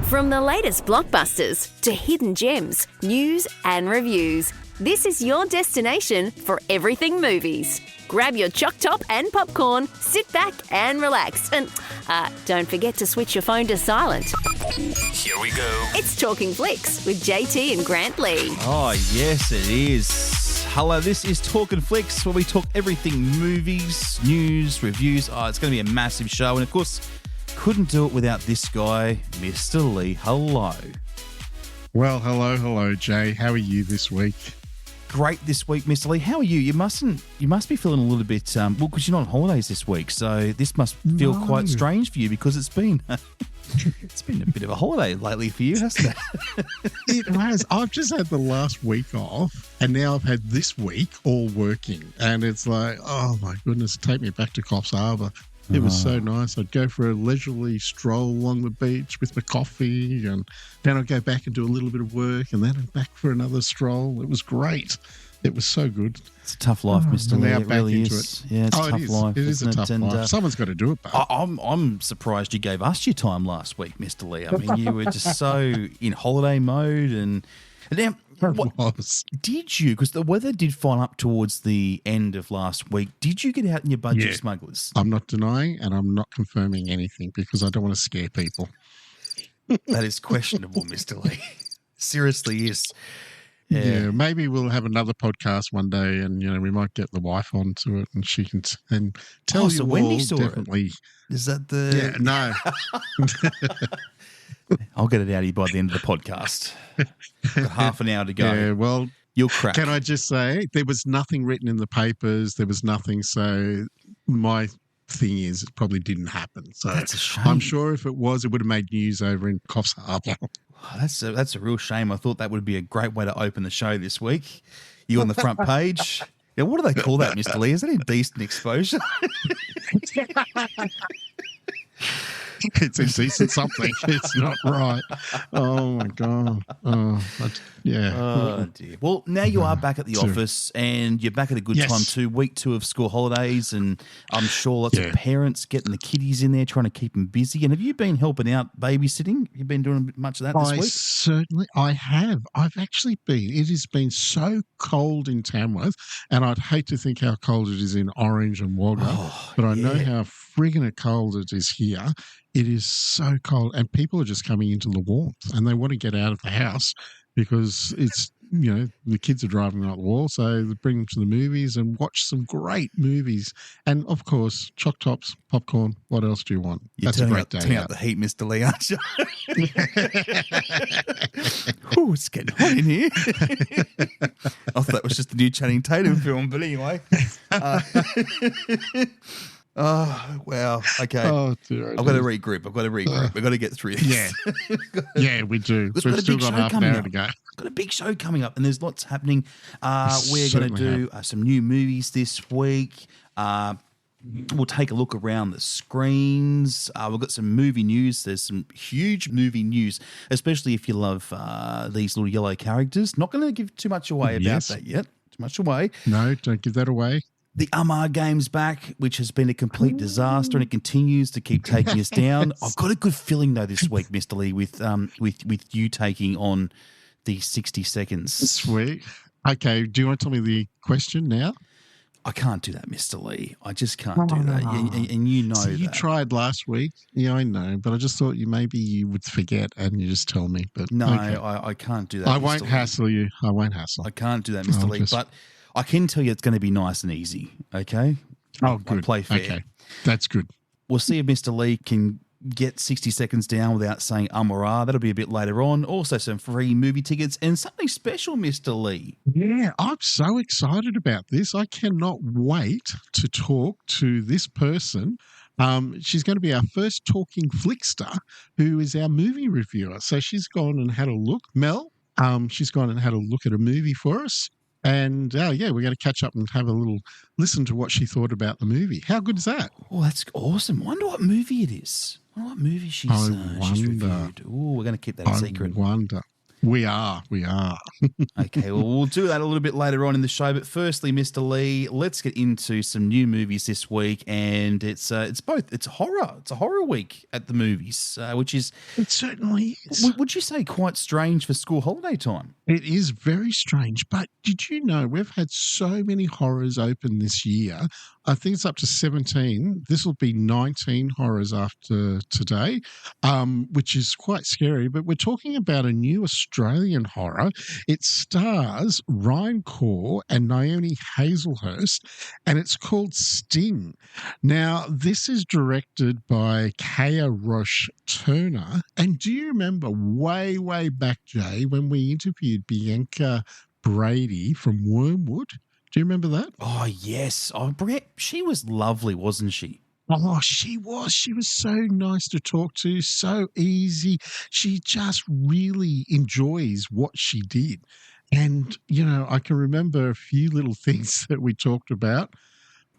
From the latest blockbusters to hidden gems, news and reviews, this is your destination for everything movies. Grab your choc top and popcorn, sit back and relax. And don't forget to switch your phone to silent. Here we go. It's Talkin Flicks with JT and Grant Lee. Oh, yes, it is. Hello, this is Talkin Flicks, where we talk everything movies, news, reviews. Oh, it's going to be a massive show. And, of course, couldn't do it without this guy, Mr. Lee. Hello. Well, hello, Jay. How are you this week? Great this week, Mr. Lee. How are you? You must be feeling a little bit, because you're not on holidays this week, so this must feel quite strange for you because it's been it's been a bit of a holiday lately for you, hasn't it? It has. I've just had the last week off, and now I've had this week all working, and it's like, oh my goodness, take me back to Coffs Harbour. It was so nice. I'd go for a leisurely stroll along the beach with my coffee, and then I'd go back and do a little bit of work, and then I'm back for another stroll. It was great. It was so good. It's a tough life, Mr. Lee. Now It back really into is. it. Yeah, it's a tough life. It is a tough life. Someone's got to do it, but I'm surprised you gave us your time last week, Mr. Lee. I mean, you were just so in holiday mode, and now. Did you, because the weather did fine up towards the end of last week, did you get out in your budget smugglers? I'm not denying and I'm not confirming anything because I don't want to scare people. That is questionable, Mr. Lee. Seriously is. Yeah, maybe we'll have another podcast one day and, we might get the wife onto it and she can tell you so all Wendy saw definitely. It. Is that the... Yeah, no. I'll get it out of you by the end of the podcast. Got half an hour to go. Yeah, well, you'll crack. Can I just say, there was nothing written in the papers. There was nothing. So my thing is, it probably didn't happen. So that's a shame. I'm sure if it was, it would have made news over in Coffs Harbour. Oh, that's a real shame. I thought that would be a great way to open the show this week. You on the front page. Yeah, what do they call that, Mr. Lee? Is that indecent exposure? It's indecent something. It's not right. Oh, my God. Oh, yeah. Oh, dear. Well, now you are back at the office and you're back at a good time too. Week 2 of school holidays, and I'm sure lots of parents getting the kiddies in there trying to keep them busy. And have you been helping out babysitting? You've been doing much of that this week? I have. I've actually been. It has been so cold in Tamworth, and I'd hate to think how cold it is in Orange and Wagga, but I know how friggin' cold it is here. It is so cold, and people are just coming into the warmth, and they want to get out of the house because it's, the kids are driving out the wall, so they bring them to the movies and watch some great movies. And, of course, choc tops, popcorn, what else do you want? That's a great day. Turning up the heat, Mr. Lee, aren't you? Oh, it's getting hot in here. I thought that was just the new Channing Tatum film, but anyway. Oh, wow. Okay. Oh, dear. I've got to regroup. We've got to get through this. Yeah, we do. We've still got half an hour to go. Got a big show coming up, and there's lots happening. We're going to do some new movies this week. We'll take a look around the screens. We've got some movie news. There's some huge movie news, especially if you love these little yellow characters. Not going to give too much away about that yet. Too much away. No, don't give that away. The Umm Ahh Game's back, which has been a complete disaster, and it continues to keep taking us down. I've got a good feeling, though, this week, Mr. Lee, with you taking on the 60 seconds. Sweet. Okay, do you want to tell me the question now? I can't do that, Mr. Lee. I just can't do that, and you know so you that. Tried last week. Yeah, I know, but I just thought maybe you would forget and you just tell me. But no, okay. I can't do that, I won't hassle you. I won't hassle. I can't do that, Mr. Lee, but I can tell you it's going to be nice and easy, okay? Oh, good. I'll play fair. Okay, that's good. We'll see if Mr. Lee can get 60 seconds down without saying or ah. That'll be a bit later on. Also some free movie tickets and something special, Mr. Lee. Yeah, I'm so excited about this. I cannot wait to talk to this person. She's going to be our first Talkin Flickster, who is our movie reviewer. So she's gone and had a look. Mel, she's gone and had a look at a movie for us. And, we're going to catch up and have a little listen to what she thought about the movie. How good is that? Oh, that's awesome. Wonder what movie it is. I wonder what movie she's reviewed. Oh, we're going to keep that a secret. I wonder. We are. Okay, well, we'll do that a little bit later on in the show. But firstly, Mr. Lee, let's get into some new movies this week, and it's both. It's horror. It's a horror week at the movies, which is It certainly is. would you say quite strange for school holiday time? It is very strange, but did you know we've had so many horrors open this year? I think it's up to 17. This will be 19 horrors after today, which is quite scary. But we're talking about a new Australian horror. It stars Ryan Kaur and Naomi Hazelhurst, and it's called Sting. Now, this is directed by Kaya Roche Turner. And do you remember way, way back, Jay, when we interviewed Bianca Brady from Wormwood? Do you remember that? Oh, yes. Oh, Brett, she was lovely, wasn't she? Oh, she was. She was so nice to talk to, so easy. She just really enjoys what she did. And, you know, I can remember a few little things that we talked about.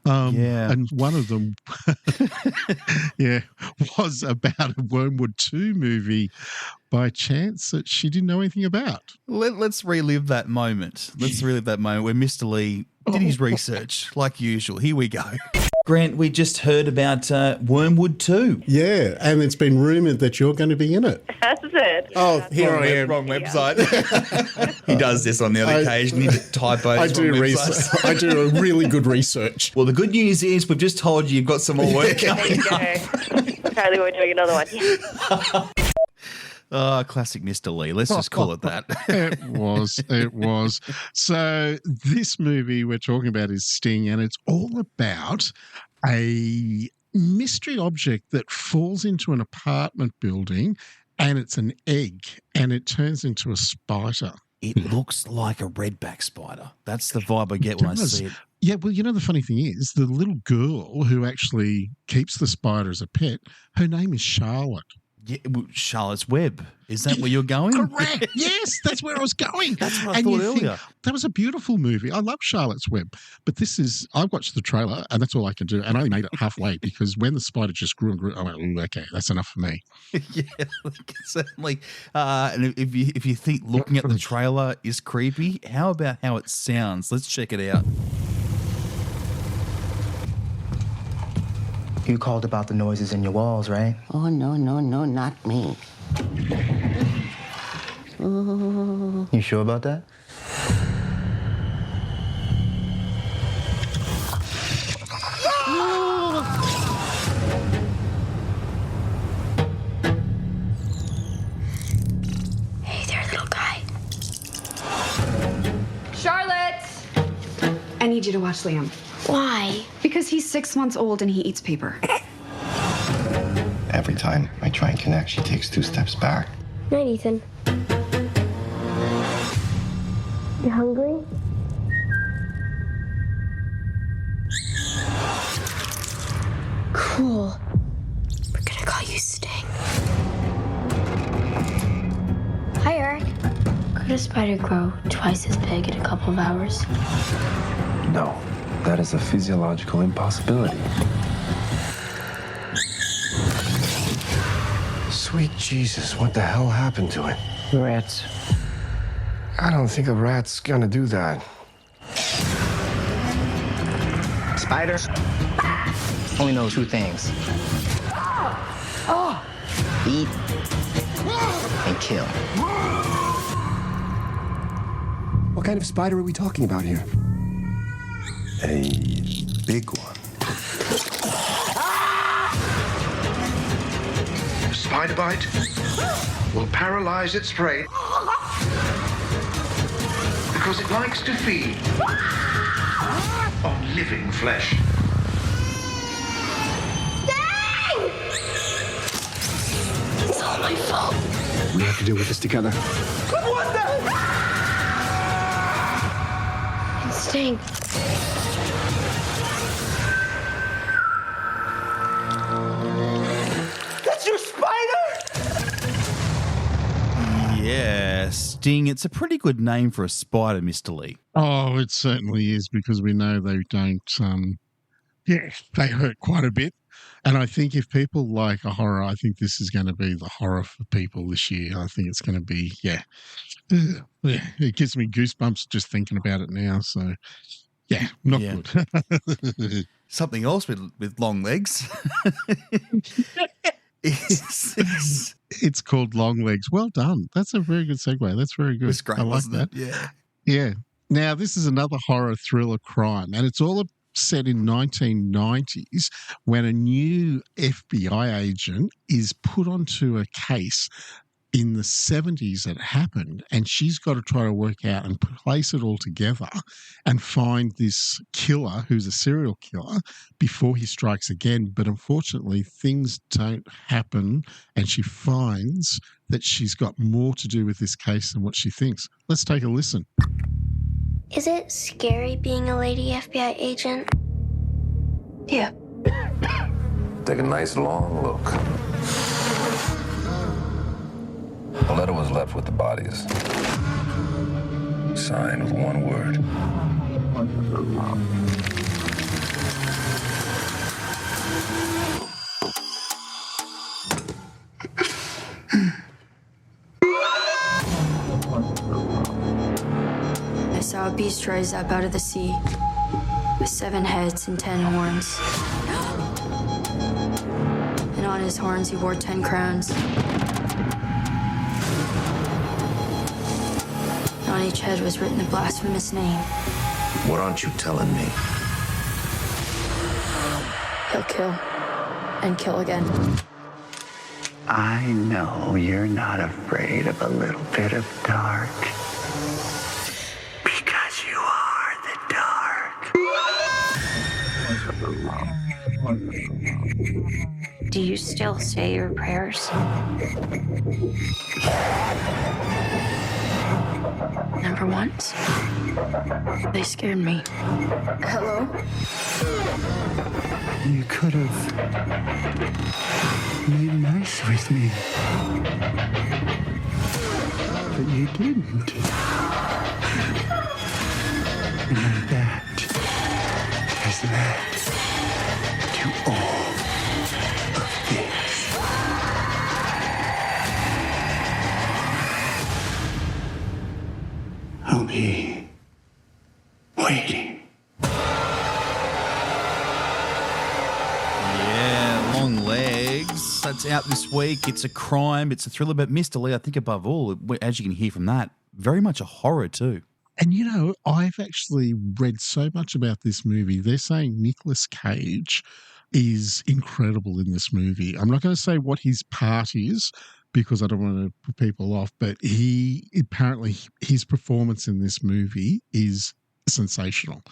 And one of them, was about a Wormwood 2 movie by chance that she didn't know anything about. Let's relive that moment. Let's relive that moment where Mr. Lee did his research, like usual. Here we go. Grant, we just heard about Wormwood 2. Yeah, and it's been rumoured that you're going to be in it. Has it? Oh, here I am. Wrong website. He does this on the other occasion. He typos. I do research. I do a really good research. Well, the good news is we've just told you you've got some more work There coming you up. go. Apparently we're doing another one. Oh, classic Mr. Lee. Let's just call it that. It was. So this movie we're talking about is Sting, and it's all about a mystery object that falls into an apartment building, and it's an egg, and it turns into a spider. It looks like a redback spider. That's the vibe I get when I see it. Yeah, well, you know, the funny thing is the little girl who actually keeps the spider as a pet, her name is Charlotte. Yeah, Charlotte's Web. Is that where you're going? Correct. Yes, that's where I was going. That's what I thought earlier. That was a beautiful movie. I love Charlotte's Web. But I watched the trailer and that's all I can do. And I only made it halfway because when the spider just grew and grew, I went, "Ooh, okay, that's enough for me." Yeah, certainly. And if you think looking at the trailer is creepy, how about how it sounds? Let's check it out. You called about the noises in your walls, right? Oh, no, not me. You sure about that? Hey there, little guy. Charlotte! I need you to watch Liam. Why? Because he's 6 months old and he eats paper. Every time I try and connect, she takes 2 steps back. Night, Ethan. You hungry? Cool. We're gonna call you Sting. Hi, Eric. Could a spider grow twice as big in a couple of hours? No, that is a physiological impossibility. Sweet Jesus, what the hell happened to it? Rats. I don't think a rat's gonna do that. Spiders only know 2 things. Eat and kill. What kind of spider are we talking about here? A big one. Spider bite will paralyze its prey because it likes to feed on living flesh. It's all my fault. We have to deal with this together. Sting. That's your spider? Yeah, Sting. It's a pretty good name for a spider, Mr. Lee. Oh, it certainly is because we know they don't, they hurt quite a bit. And I think if people like a horror, I think this is going to be the horror for people this year. I think it's going to be, yeah. It gives me goosebumps just thinking about it now. So, yeah, not good. Something else with long legs. It's called Longlegs. Well done. That's a very good segue. That's very good. It's great, I like wasn't that. it? Yeah. Yeah. Now, this is another horror thriller crime, and it's all set in 1990s when a new FBI agent is put onto a case in the 70s that happened, and she's got to try to work out and place it all together and find this killer who's a serial killer before he strikes again. But unfortunately, things don't happen, and she finds that she's got more to do with this case than what she thinks. Let's take a listen. Is it scary being a lady FBI agent? Yeah. Take a nice long look. A letter was left with the bodies. Signed with one word. I saw a beast rise up out of the sea with 7 heads and 10 horns. And on his horns he wore 10 crowns. On each head was written a blasphemous name. What aren't you telling me? He'll kill and kill again. I know you're not afraid of a little bit of dark. Because you are the dark. Do you still say your prayers? Never once. They scared me. Hello? You could have made nice with me. But you didn't. And that has led to all of this. I'll be waiting. Yeah, Long Legs. That's out this week. It's a crime. It's a thriller. But Mr. Lee, I think above all, as you can hear from that, very much a horror too. And, you know, I've actually read so much about this movie. They're saying Nicolas Cage is incredible in this movie. I'm not going to say what his part is because I don't want to put people off, but his performance in this movie is sensational.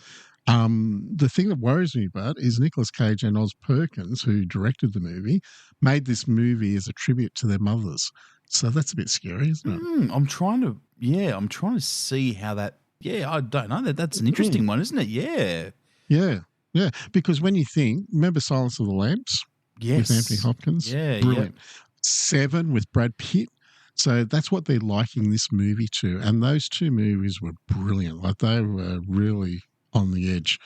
The thing that worries me about is Nicolas Cage and Oz Perkins, who directed the movie, made this movie as a tribute to their mothers. So that's a bit scary, isn't it? I'm trying to see how that. Yeah, I don't know. That's an interesting one, isn't it? Yeah. Yeah. Because when you think, remember Silence of the Lambs? Yes. With Anthony Hopkins? Yeah. Brilliant. Yeah. 7 with Brad Pitt. So that's what they're liking this movie to. And those two movies were brilliant. Like they were really on the edge.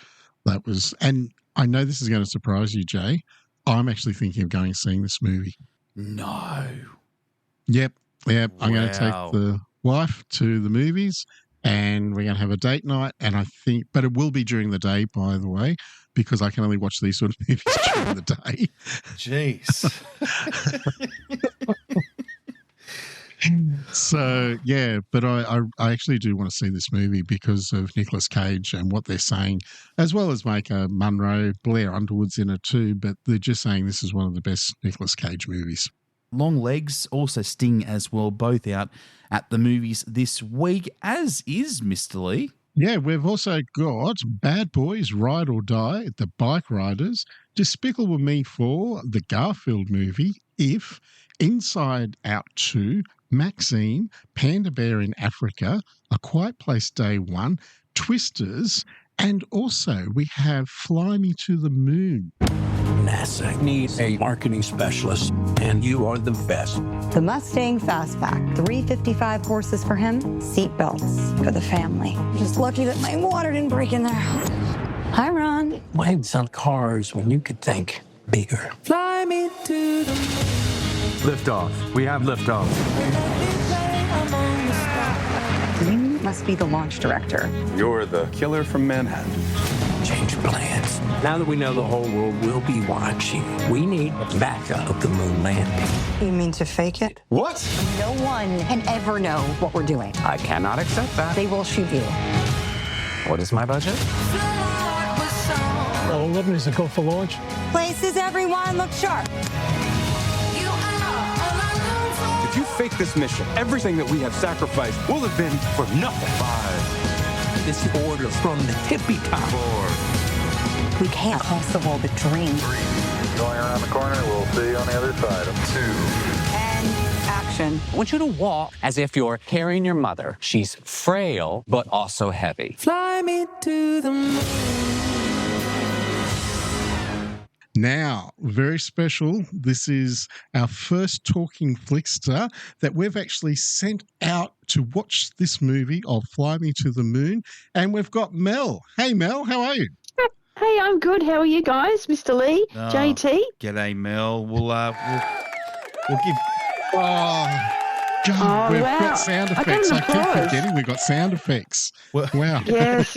And I know this is going to surprise you, Jay. I'm actually thinking of going and seeing this movie. No. Yep. I'm going to take Wow. the wife to the movies and we're going to have a date night. And I think, but it will be during the day, by the way, because I can only watch these sort of movies during the day. Jeez. So, yeah, but I actually do want to see this movie because of Nicolas Cage and what they're saying, as well as Maker Munro, Blair Underwood's in it too, but they're just saying this is one of the best Nicolas Cage movies. Long Legs, also Sting as well, both out at the movies this week, as is Mr. Lee. Yeah, we've also got Bad Boys, Ride or Die, The Bike Riders, Despicable Me 4, the Garfield movie, If, Inside Out 2, Maxine, Panda Bear in Africa, A Quiet Place Day 1, Twisters, and also we have Fly Me to the Moon. NASA needs a marketing specialist, and you are the best. The Mustang Fastback, 355 horses for him, seat belts for the family. Just lucky that my water didn't break in there. Hi, Ron. Why sell cars when you could think bigger. Fly me to the moon. Lift off. We have lift off. You must be the launch director. You're the killer from Manhattan. Change plans. Now that we know the whole world will be watching, we need a backup of the moon landing. You mean to fake it? What? No one can ever know what we're doing. I cannot accept that. They will shoot you. What is my budget? Well, 11 is a go for launch. Places, everyone, look sharp. If you fake this mission, everything that we have sacrificed will have been for nothing. 5. This order from the tippy top. 4. We can't cost the world a dream. 3. Going around the corner. We'll see you on the other side. 2. And action. I want you to walk as if you're carrying your mother. She's frail, but also heavy. Fly me to the moon. Now, very special. This is our first Talking Flickster that we've actually sent out to watch this movie of Fly Me to the Moon. And we've got Mel. Hey, Mel, how are you? Hey, I'm good. How are you guys, Mr. Lee, JT? G'day, Mel. We'll give. God, we've wow. got sound I got effects. an I keep applause. forgetting we've got sound effects. Well, wow. Yes.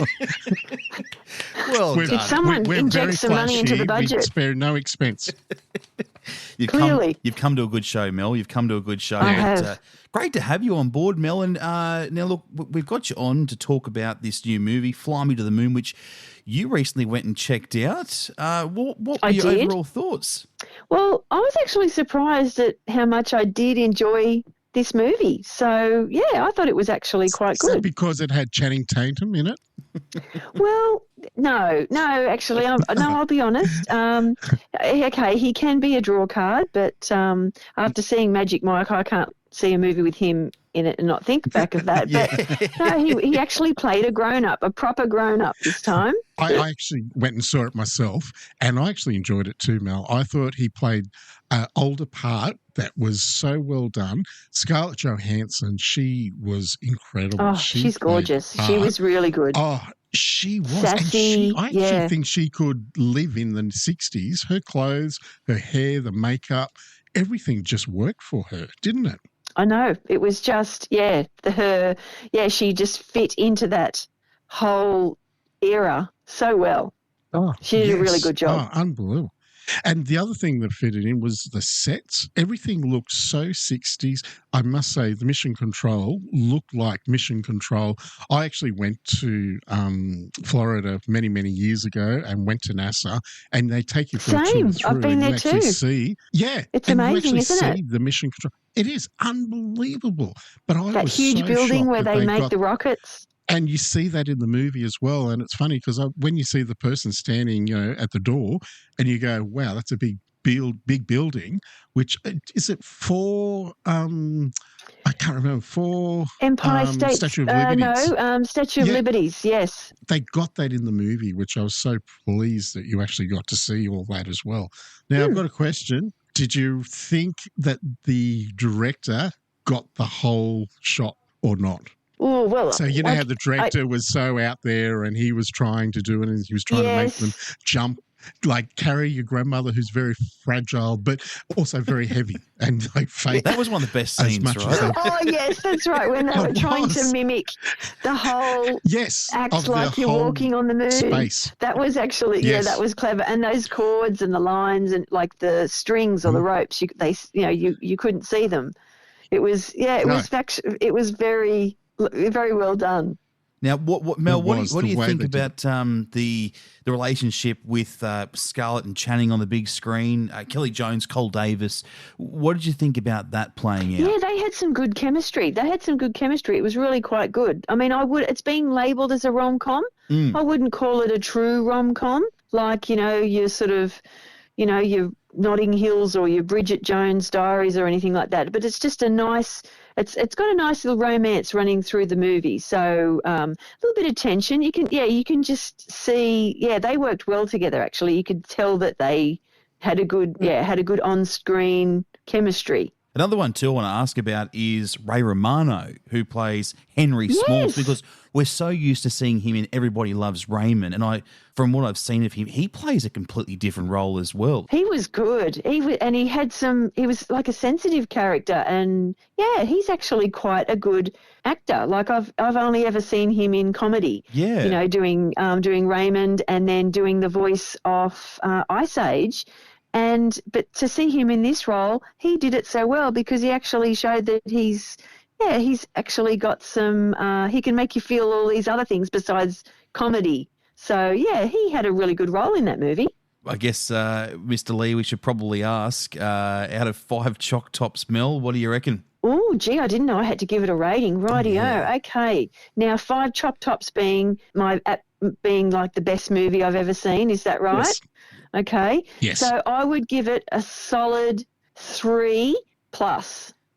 Well We're- done. Did someone we're inject very some money into the flashy. We budget? spare no expense. Clearly. You've come to a good show, Mel. You've come to a good show. I have. Great to have you on board, Mel. And now, look, we've got you on to talk about this new movie, Fly Me to the Moon, which you recently went and checked out. What were your overall thoughts? Well, I was actually surprised at how much I did enjoy this movie. So, yeah, I thought it was actually quite Is that good. because it had Channing Tatum in it? Well, no, actually, I'll be honest. Okay, he can be a draw card, but after seeing Magic Mike, I can't see a movie with him in it and not think back of that. But no, he actually played a grown-up, a proper grown-up this time. I actually went and saw it myself, and I actually enjoyed it too, Mel. I thought he played an older part that was so well done. Scarlett Johansson, she was incredible. Oh, She she's played gorgeous. the She part. was really good. Oh, she was. Sassy, and I actually think she could live in the 60s. Her clothes, her hair, the makeup, everything just worked for her, didn't it? I know. It was just, she just fit into that whole era so well. Oh, she did a really good job. Oh, unbelievable. And the other thing that fitted in was the sets. Everything looked so 60s. I must say the Mission Control looked like Mission Control. I actually went to Florida many, many years ago and went to NASA, and they take you for a tour through. I've been there too. It's amazing, isn't it? The Mission Control. It is unbelievable. But I that was huge so building shocked where that they make got, the rockets. and you see that in the movie as well. And it's funny because when you see the person standing, at the door, and you go, "Wow, that's a big building." Which is it for? I can't remember. For Empire State. Statue of Liberties. Statue of Liberties. Yes. They got that in the movie, which I was so pleased that you actually got to see all that as well. Now I've got a question. Did you think that the director got the whole shot or not? Oh, well. So you know how the director was so out there and he was trying to do it and he was trying to make them jump, like carry your grandmother who's very fragile but also very heavy and like fake. That was one of the best scenes, right? Oh, yes, that's right. When they were trying to mimic the whole act like you're walking on the moon. Space. That was actually, that was clever. And those cords and the lines and like the strings or the ropes, you couldn't see them. It was, it was very, very well done. Now, Mel? What do you think about the relationship with Scarlett and Channing on the big screen? Kelly Jones, Cole Davis. What did you think about that playing out? Yeah, they had some good chemistry. It was really quite good. I mean, it's being labelled as a rom-com. I wouldn't call it a true rom-com, like your sort of, your Notting Hills or your Bridget Jones Diaries or anything like that. But it's just a nice. It's got a nice little romance running through the movie, so a little bit of tension. You can just see, they worked well together. Actually, you could tell that they had a good on-screen chemistry. Another one too I want to ask about is Ray Romano, who plays Henry Smalls, because we're so used to seeing him in Everybody Loves Raymond, and from what I've seen of him, he plays a completely different role as well. He was good. He was like a sensitive character, and yeah, he's actually quite a good actor. Like I've only ever seen him in comedy. Yeah, you know, doing Raymond, and then doing the voice of Ice Age. But to see him in this role, he did it so well because he actually showed that he's actually got some, he can make you feel all these other things besides comedy. So, yeah, he had a really good role in that movie. I guess, Mr. Lee, we should probably ask, out of 5 Choc Tops, Mel, what do you reckon? Oh, gee, I didn't know I had to give it a rating. Rightio. Yeah. Okay. Now, 5 Choc Tops being like the best movie I've ever seen. Is that right? Yes. Okay. Yes. So I would give it a solid 3+.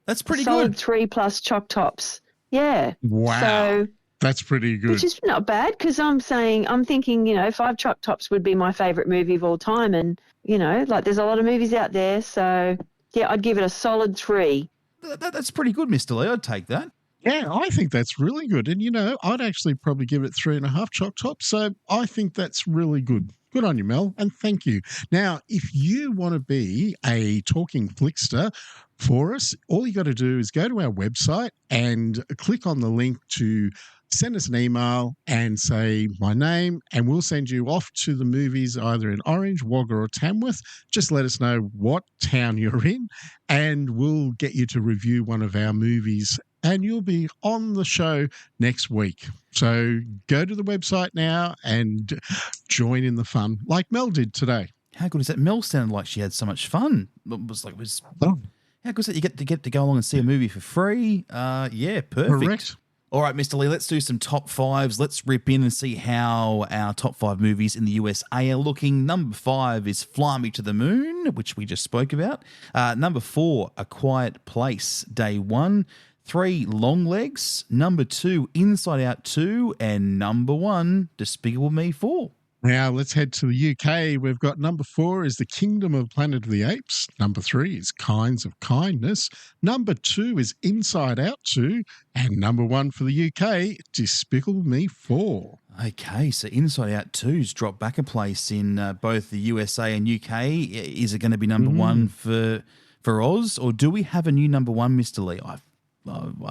That's pretty solid good. 3+ Choc Tops. Yeah. Wow. So that's pretty good. Which is not bad because I'm thinking, 5 Choc Tops would be my favourite movie of all time, and there's a lot of movies out there. So yeah, I'd give it a solid 3. That's pretty good, Mr. Lee. I'd take that. Yeah, I think that's really good. And, I'd actually probably give it 3.5 Choc Tops. So I think that's really good. Good on you, Mel, and thank you. Now, if you want to be a Talking Flickster for us, all you got to do is go to our website and click on the link to send us an email and say my name, and we'll send you off to the movies either in Orange, Wagga or Tamworth. Just let us know what town you're in, and we'll get you to review one of our movies, and you'll be on the show next week. So go to the website now and join in the fun like Mel did today. How good is that? Mel sounded like she had so much fun. How good is that? You get to go along and see a movie for free. Yeah, perfect. Correct. All right, Mr. Lee, let's do some top 5s. Let's rip in and see how our top 5 movies in the USA are looking. Number 5 is Fly Me to the Moon, which we just spoke about. Number 4, A Quiet Place, Day 1. 3, Longlegs. Number 2, Inside Out 2. And number 1, Despicable Me 4. Now let's head to the UK. We've got number 4 is The Kingdom of Planet of the Apes. Number 3 is Kinds of Kindness. Number 2 is Inside Out 2. And number 1 for the UK, Despicable Me 4. Okay, so Inside Out 2's dropped back a place in both the USA and UK. Is it going to be number 1 for Oz? Or do we have a new number 1, Mr. Lee? I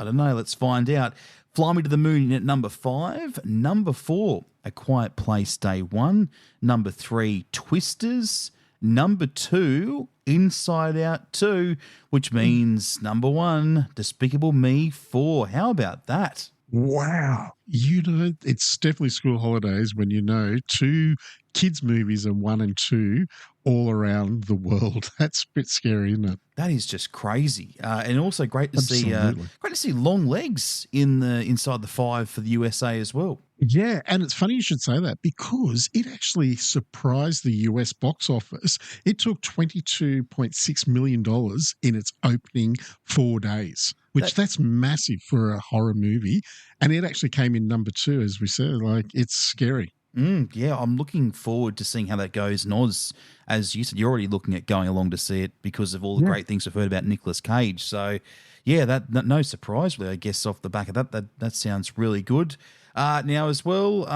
don't know. Let's find out. Fly Me to the Moon at number 5. Number 4, A Quiet Place, Day 1. Number 3, Twisters. Number 2, Inside Out 2, which means number 1, Despicable Me 4. How about that? Wow. It's definitely school holidays when 2 kids' movies are 1 and 2 all around the world. That's a bit scary, isn't it? That is just crazy, and also great to see Longlegs inside the 5 for the USA as well. Yeah, and it's funny you should say that because it actually surprised the US box office. It took $22.6 million in its opening 4 days, that's massive for a horror movie. And it actually came in number 2, as we said. It's scary. Yeah, I'm looking forward to seeing how that goes. And Oz, as you said, you're already looking at going along to see it because of all the great things we've heard about Nicolas Cage. So, yeah, that no surprise, really, I guess, off the back of that sounds really good. Now, as well,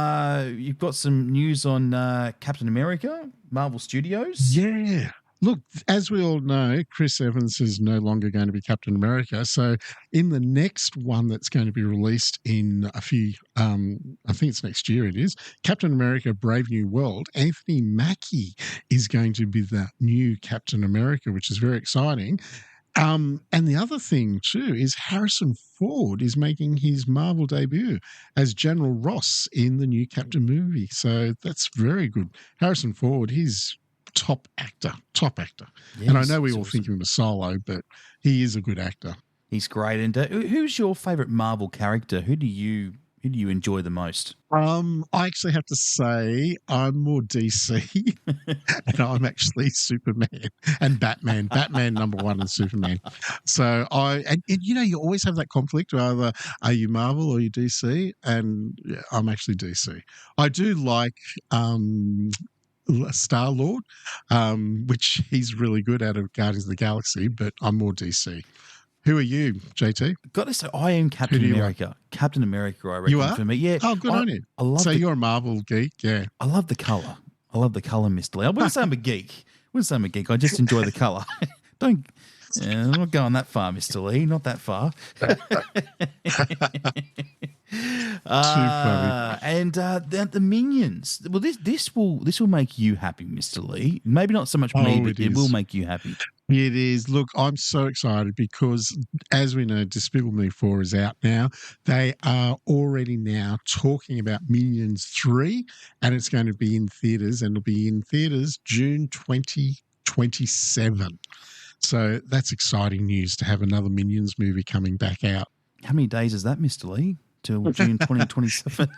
you've got some news on Captain America, Marvel Studios. Yeah. Look, as we all know, Chris Evans is no longer going to be Captain America. So in the next one that's going to be released in a few, I think it's next year it is, Captain America Brave New World, Anthony Mackie is going to be the new Captain America, which is very exciting. And the other thing too is Harrison Ford is making his Marvel debut as General Ross in the new Captain movie. So that's very good. Harrison Ford, he's top actor. Yes, and I know we all think of him as Solo, but he is a good actor. He's great. And who's your favourite Marvel character? Who do you enjoy the most? I actually have to say I'm more DC, and I'm actually Superman and Batman. Batman number 1 and Superman. So you always have that conflict. Either are you Marvel or you DC? And yeah, I'm actually DC. I do like Star-Lord, which he's really good at of Guardians of the Galaxy, but I'm more DC. Who are you, JT? Got to say, I am Captain America. Captain America, I reckon, You are? for me. Yeah. Oh, good on you. I love so you're a Marvel geek, yeah. I love the colour. I love the colour, Mr. Lee. I wouldn't say I'm a geek. I just enjoy the colour. I'm not going that far, Mr. Lee. Not that far. Too funny. And the Minions. Well, this will make you happy, Mr. Lee. Maybe not so much me, but it will make you happy. It is. Look, I'm so excited because, as we know, Despicable Me 4 is out now. They are already now talking about Minions 3, and it's going to be in theatres, and it'll be in theatres June 2027. So that's exciting news to have another Minions movie coming back out. How many days is that, Mr. Lee? Till June 2027?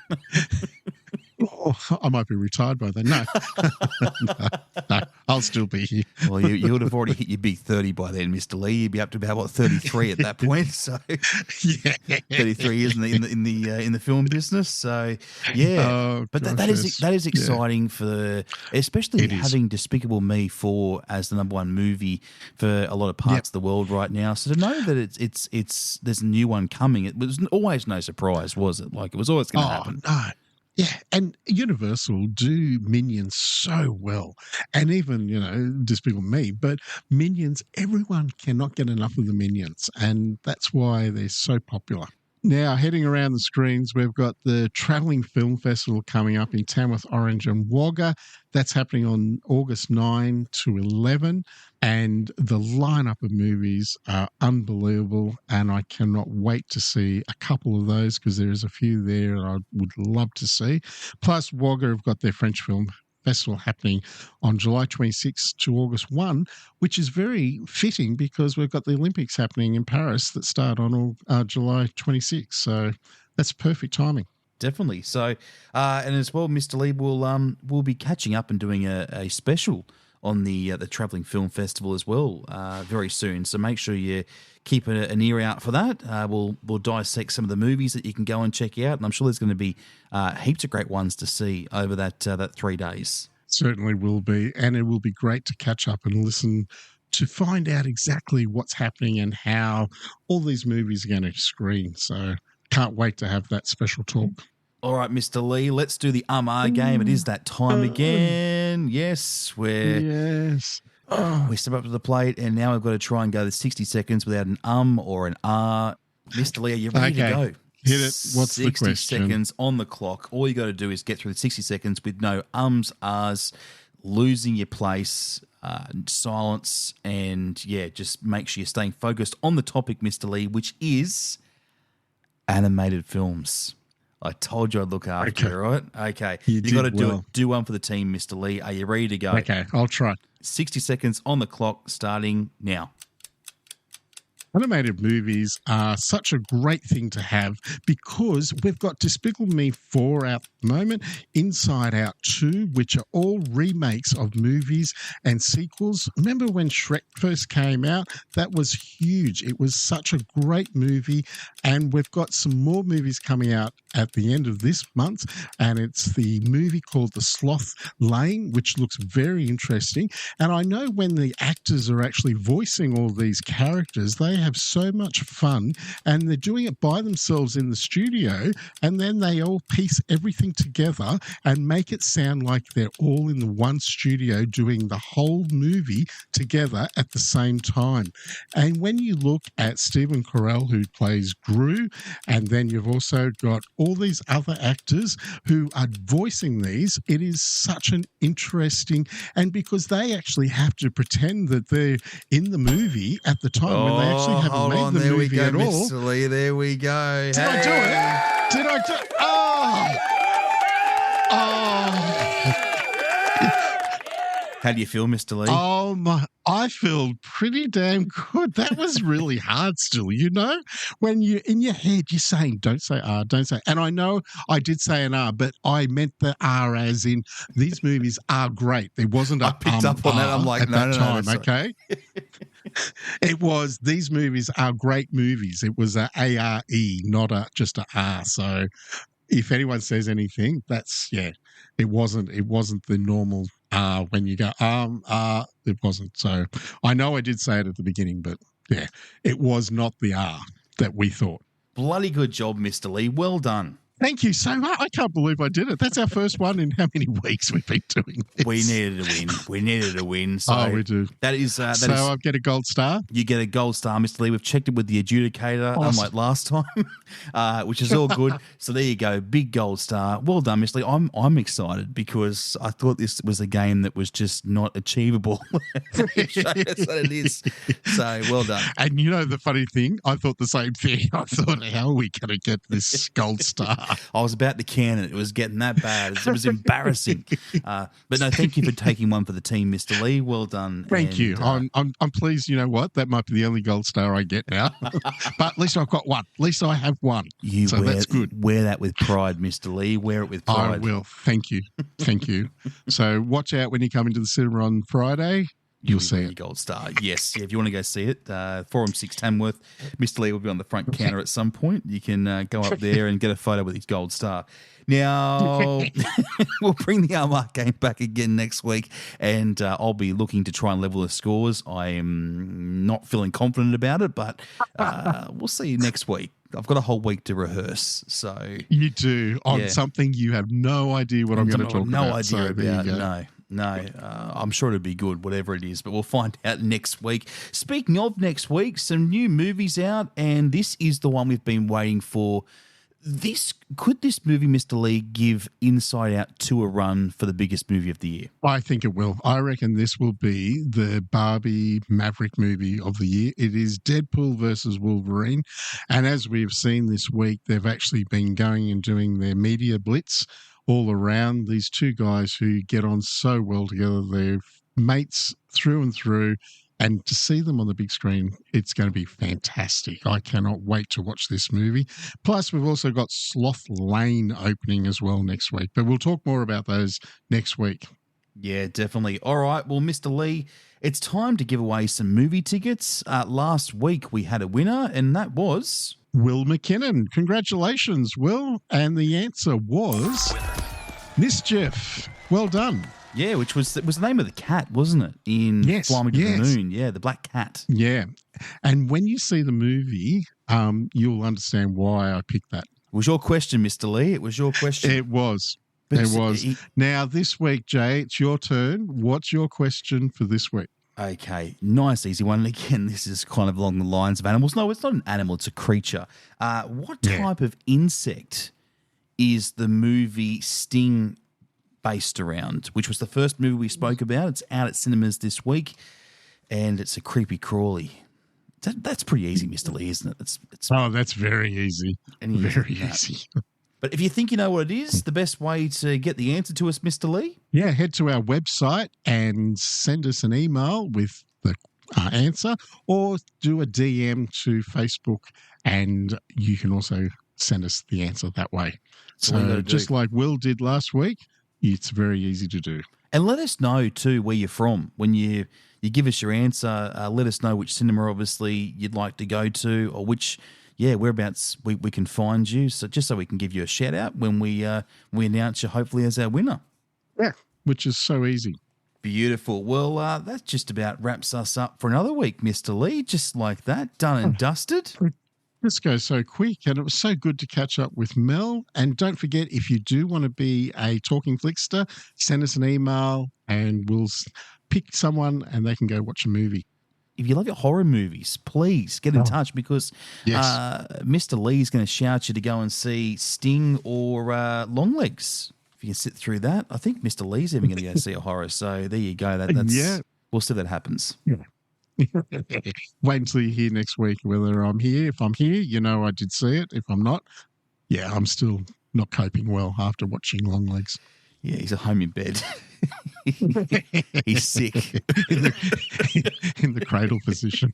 Oh, I might be retired by then. No. no, I'll still be here. Well, you would have already hit your big 30 by then, Mr. Lee. You'd be up to about 33 at that point. So, yeah, 33 years in the film business. So, yeah. But that is exciting for especially having Despicable Me 4 as the number one movie for a lot of parts of the world right now. So to know that it's there's a new one coming, it was always no surprise, was it? Like it was always going to happen. No. Yeah, and Universal do Minions so well, and even, Despicable Me, but Minions, everyone cannot get enough of the Minions, and that's why they're so popular. Now, heading around the screens, we've got the Travelling Film Festival coming up in Tamworth, Orange and Wagga. That's happening on August 9 to 11, and the lineup of movies are unbelievable, and I cannot wait to see a couple of those because there is a few there I would love to see. Plus, Wagga have got their French Film Festival happening on July 26 to August 1, which is very fitting because we've got the Olympics happening in Paris that start on July 26. So that's perfect timing. Definitely. So, and as well, Mr. Lee will be catching up and doing a special on the Travelling Film Festival as well very soon. So make sure you keep an ear out for that. We'll dissect some of the movies that you can go and check out, and I'm sure there's going to be heaps of great ones to see over that 3 days. Certainly will be, and it will be great to catch up and listen to find out exactly what's happening and how all these movies are going to screen. So can't wait to have that special talk. All right, Mr. Lee, let's do the Ahh Game. It is that time again. Yes, we step up to the plate, and now we've got to try and go the 60 seconds without an or an ah. Mr. Lee, are you ready to go? Hit it. What's the question? 60 seconds on the clock. All you got to do is get through the 60 seconds with no ums, ahs, losing your place, silence, and just make sure you're staying focused on the topic, Mr. Lee, which is animated films. I told you I'd look after you, right? Okay. You got to do one for the team, Mr. Lee. Are you ready to go? Okay, I'll try. 60 seconds on the clock, starting now. Animated movies are such a great thing to have because we've got Despicable Me 4 out at the moment, Inside Out 2, which are all remakes of movies and sequels. Remember when Shrek first came out? That was huge. It was such a great movie, and we've got some more movies coming out at the end of this month, and it's the movie called The Sloth Lane, which looks very interesting. And I know when the actors are actually voicing all these characters, they have so much fun, and they're doing it by themselves in the studio, and then they all piece everything together and make it sound like they're all in the one studio doing the whole movie together at the same time. And when you look at Stephen Carell, who plays Gru, and then you've also got all these other actors who are voicing these, it is such an interesting, and because they actually have to pretend that they're in the movie at the time when they actually haven't made the movie at all. Mr. Lee, there we go. Did I do it? Did I do it? Oh! How do you feel, Mr. Lee? Oh my! I feel pretty damn good. That was really hard still, when you in your head, you're saying, don't say R, don't say. And I know I did say an R, but I meant the R as in these movies are great. There wasn't a I picked up on that. I'm like, no, okay? It was, these movies are great movies. It was a A-R-E, not just a R. So if anyone says anything, that's, it wasn't the normal when you go, it wasn't. So I know I did say it at the beginning, but yeah, it was not the that we thought. Bloody good job, Mr. Lee. Well done. Thank you so much. I can't believe I did it. That's our first one in how many weeks we've been doing this. We needed a win. So we do. That is. So I get a gold star? You get a gold star, Mr. Lee. We've checked it with the adjudicator, awesome. Unlike last time, which is all good. So there you go. Big gold star. Well done, Mr. Lee. I'm excited because I thought this was a game that was just not achievable. That's what it is. So well done. And you know the funny thing? I thought the same thing. I thought, how are we going to get this gold star? I was about to can it. It was getting that bad. It was embarrassing. But no, thank you for taking one for the team, Mr. Lee. Well done. Thank you. I'm pleased. You know what? That might be the only gold star I get now. But at least I've got one. At least I have one. That's good. Wear that with pride, Mr. Lee. Wear it with pride. I will. Thank you. Thank you. So watch out when you come into the cinema on Friday. You'll see it. Gold star. Yes. Yeah, if you want to go see it, Forum 6 Tamworth, Mr. Lee will be on the front counter at some point. You can go up there and get a photo with his gold star. Now, we'll bring the Umm Ahh Game back again next week, and I'll be looking to try and level the scores. I am not feeling confident about it, but we'll see you next week. I've got a whole week to rehearse, so you do on something you have no idea what I'm going to talk about. No idea about. No, I'm sure it'll be good, whatever it is, but we'll find out next week. Speaking of next week, some new movies out, and this is the one we've been waiting for. Could this movie, Mr. Lee, give Inside Out 2 a run for the biggest movie of the year? I think it will. I reckon this will be the Barbie Maverick movie of the year. It is Deadpool versus Wolverine, and as we've seen this week, they've actually been going and doing their media blitz all around. These two guys who get on so well together. They're mates through and through. And to see them on the big screen, it's going to be fantastic. I cannot wait to watch this movie. Plus, we've also got Sloth Lane opening as well next week. But we'll talk more about those next week. Yeah, definitely. All right. Well, Mr. Lee, it's time to give away some movie tickets. Last week, we had a winner, and that was Will McKinnon. Congratulations, Will. And the answer was Mischief. Well done. Yeah, it was the name of the cat, wasn't it? In Fly Me to the Moon. Yeah, the black cat. Yeah. And when you see the movie, you'll understand why I picked that. It was your question, Mr. Lee. It was your question. It was. Now, this week, Jay, it's your turn. What's your question for this week? Okay, nice, easy one. And again, this is kind of along the lines of animals. No, it's not an animal. It's a creature. What type of insect is the movie Sting based around, which was the first movie we spoke about? It's out at cinemas this week, and it's a creepy crawly. That's pretty easy, Mr. Lee, isn't it? That's very easy. Very easy. But if you think you know what it is, the best way to get the answer to us, Mr. Lee? Yeah, head to our website and send us an email with the answer, or do a DM to Facebook, and you can also send us the answer that way. So just like Will did last week, it's very easy to do. And let us know, too, where you're from. When you give us your answer, let us know which cinema, obviously, you'd like to go to, or whereabouts we can find you, so just so we can give you a shout-out when we announce you, hopefully, as our winner. Yeah, which is so easy. Beautiful. Well, that just about wraps us up for another week, Mr. Lee. Just like that, done and dusted. This goes so quick, and it was so good to catch up with Mel. And don't forget, if you do want to be a Talkin Flickster, send us an email and we'll pick someone and they can go watch a movie. If you love your horror movies, please get in touch, because Mr. Lee is going to shout you to go and see Sting or Longlegs. If you can sit through that, I think Mr. Lee's even going to go see a horror. So there you go. We'll see if that happens. Yeah. Wait until you hear next week whether I'm here. If I'm here, I did see it. If I'm not, I'm still not coping well after watching Longlegs. Yeah, he's at home in bed. He's sick. in the cradle position.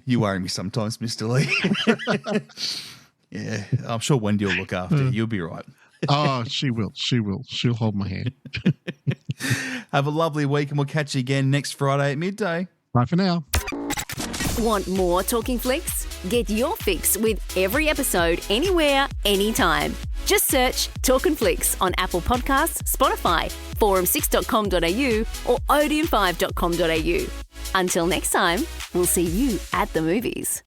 You worry me sometimes, Mr. Lee. Yeah, I'm sure Wendy will look after you. You'll be right. Oh, she will. She'll hold my hand. Have a lovely week, and we'll catch you again next Friday at midday. Bye for now. Want more Talking Flicks? Get your fix with every episode, anywhere, anytime. Just search Talkin Flicks on Apple Podcasts, Spotify, forum6.com.au or odeon5.com.au. Until next time, we'll see you at the movies.